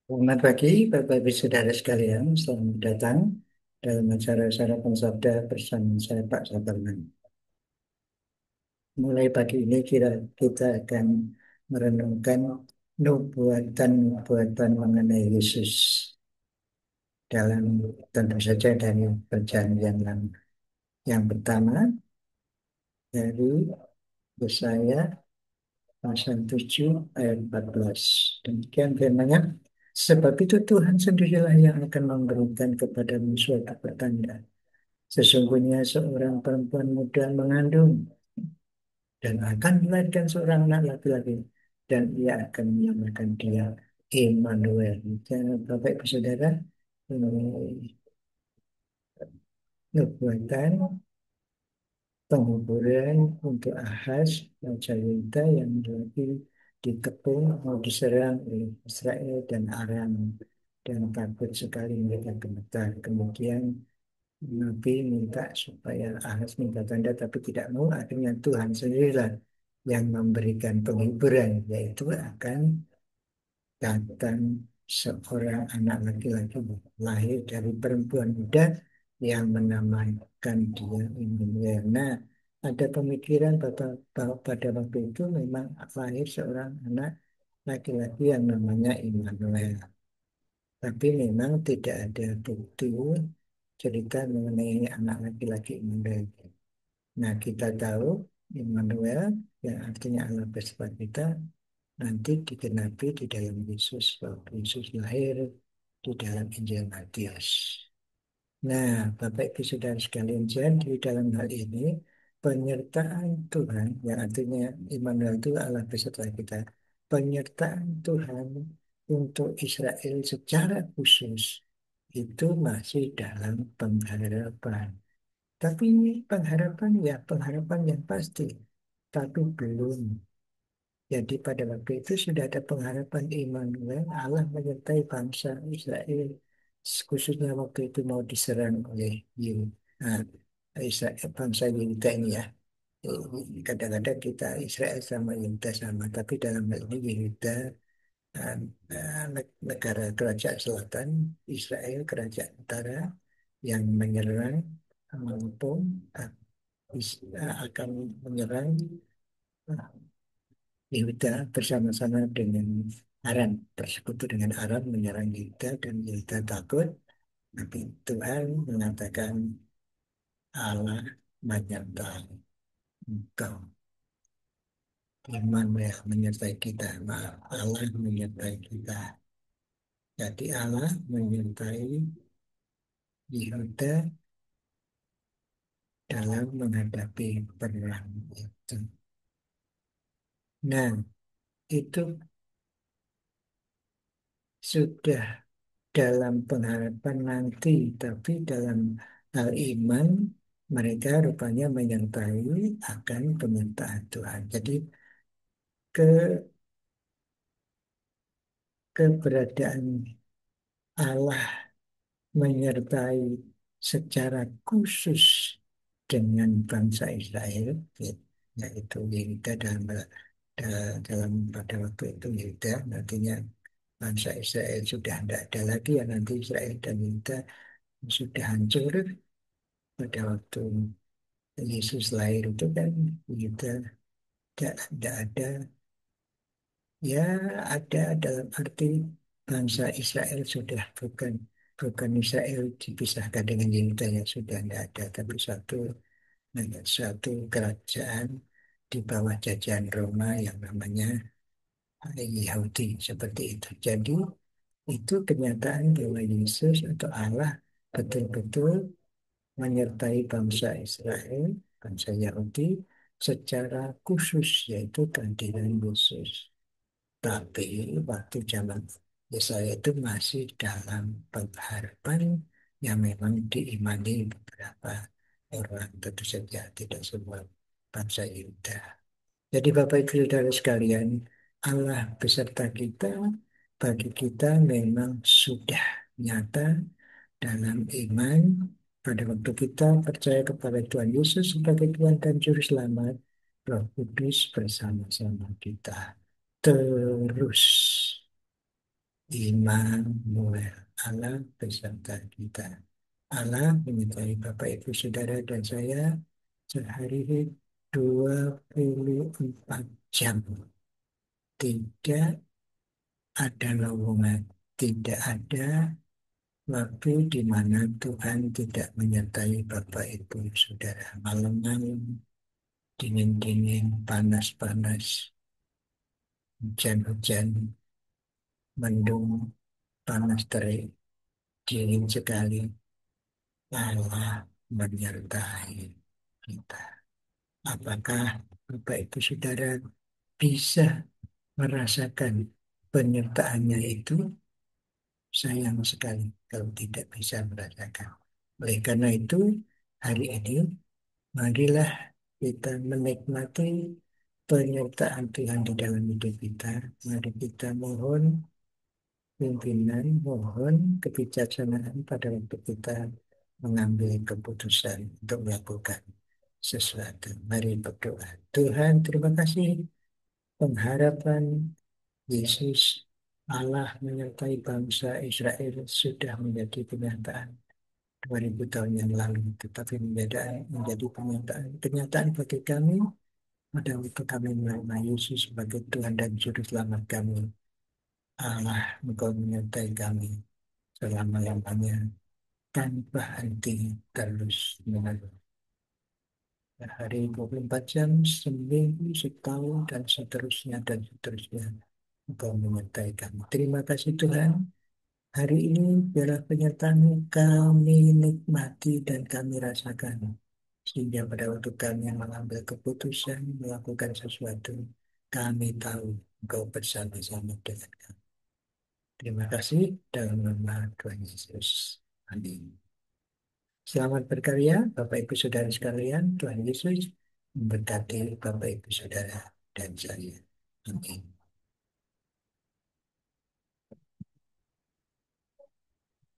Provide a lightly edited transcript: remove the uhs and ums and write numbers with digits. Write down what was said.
Selamat pagi, Bapak Ibu Saudara sekalian. Selamat datang dalam acara Sarapan Sabda bersama saya, Pak Sabarman. Mulai pagi ini kita akan merenungkan nubuatan-nubuatan mengenai Yesus dalam tentu saja dari perjanjian lama. Yang pertama dari Yesaya pasal 7 ayat 14. Demikian firman-Nya. Sebab itu Tuhan sendirilah yang akan memberikan kepadamu suatu pertanda. Sesungguhnya seorang perempuan muda mengandung dan akan melahirkan seorang anak laki-laki dan ia akan menamakan dia Immanuel. Dan Bapak Ibu Saudara, ini nubuatan penghiburan untuk Ahaz Raja Yuda yang lagi dikepung mau diserang oleh Israel dan Aram dan takut sekali mereka gemetar. Kemudian Nabi minta supaya Ahaz minta tanda tapi tidak mau. Akhirnya Tuhan sendirilah yang memberikan penghiburan, yaitu akan datang seorang anak laki-laki lahir dari perempuan muda yang menamakan dia Immanuel. Nah, ada pemikiran pada waktu itu memang lahir seorang anak laki-laki yang namanya Immanuel. Tapi memang tidak ada bukti cerita mengenai anak laki-laki Immanuel. Nah, kita tahu Immanuel yang artinya Allah bersama kita nanti digenapi di dalam Yesus, waktu Yesus lahir di dalam Injil Matius. Nah, Bapak Ibu Saudara sekalian, jadi dalam hal ini penyertaan Tuhan, yang artinya Immanuel itu Allah beserta kita, penyertaan Tuhan untuk Israel secara khusus itu masih dalam pengharapan. Tapi ini pengharapan ya pengharapan yang pasti, tapi belum. Jadi pada waktu itu sudah ada pengharapan Immanuel, Allah menyertai bangsa Israel, khususnya waktu itu mau diserang oleh Yud, nah, Israel, bangsa Yehuda ini ya. Kadang-kadang kita Israel sama Yehuda sama, tapi dalam hal ini Yehuda negara kerajaan selatan, Israel kerajaan utara yang menyerang maupun akan menyerang Yehuda bersama-sama dengan Aram, bersekutu dengan Aram menyerang Yehuda dan Yehuda takut. Tapi Tuhan mengatakan Allah menyertai engkau. Immanuel menyertai kita. Maaf, Allah menyertai kita. Jadi Allah menyertai Yehuda dalam menghadapi perang itu. Nah, itu sudah dalam pengharapan nanti, tapi dalam hal iman mereka rupanya menyertai akan penyertaan Tuhan. Jadi ke keberadaan Allah menyertai secara khusus dengan bangsa Israel, yaitu Yehuda dalam pada waktu itu Yehuda, artinya bangsa Israel sudah tidak ada lagi ya, nanti Israel dan Yehuda sudah hancur pada waktu Yesus lahir itu kan kita tidak ada, ya ada dalam arti bangsa Israel sudah bukan Israel dipisahkan dengan Yehuda yang sudah tidak ada, tapi satu kerajaan di bawah jajahan Roma yang namanya Yahudi seperti itu. Jadi itu kenyataan bahwa Yesus atau Allah betul-betul menyertai bangsa Israel, bangsa Yahudi secara khusus, yaitu kehadiran Yesus. Tapi waktu zaman Yesaya itu masih dalam pengharapan yang memang diimani beberapa orang, tentu saja tidak semua bangsa Yuda. Jadi Bapak Ibu Saudara sekalian, Allah beserta kita, bagi kita memang sudah nyata dalam iman pada waktu kita percaya kepada Tuhan Yesus sebagai Tuhan dan Juru Selamat, Roh Kudus bersama-sama kita terus. iman, mulai Allah beserta kita. Allah menyertai Bapak Ibu Saudara dan saya sehari 24 jam. Tidak ada lowongan, tidak ada waktu di mana Tuhan tidak menyertai Bapak Ibu Saudara. Malam-malam, dingin-dingin, panas-panas, hujan-hujan, mendung, panas terik, dingin sekali. Allah menyertai kita. Apakah Bapak Ibu Saudara bisa merasakan penyertaannya itu? Sayang sekali kalau tidak bisa merasakan. Oleh karena itu, hari ini marilah kita menikmati penyertaan Tuhan di dalam hidup kita. Mari kita mohon pimpinan, mohon kebijaksanaan pada waktu kita mengambil keputusan untuk melakukan sesuatu. Mari berdoa. Tuhan, terima kasih pengharapan Yesus Allah menyertai bangsa Israel sudah menjadi kenyataan 2000 tahun yang lalu, tetapi menjadi kenyataan bagi kami pada waktu kami menerima Yesus sebagai Tuhan dan Juru Selamat kami. Allah, Engkau menyertai kami selama-lamanya tanpa henti terus menerus. Hari 24 jam, seminggu, setahun, dan seterusnya. Engkau menyertai kami. Terima kasih Tuhan. Hari ini biarlah penyertaan kami nikmati dan kami rasakan. Sehingga pada waktu kami mengambil keputusan melakukan sesuatu, kami tahu Engkau bersama-sama dengan kami. Terima kasih dalam nama Tuhan Yesus. Amin. Selamat berkarya, Bapak Ibu Saudara sekalian. Tuhan Yesus memberkati Bapak Ibu Saudara dan saya. Amin.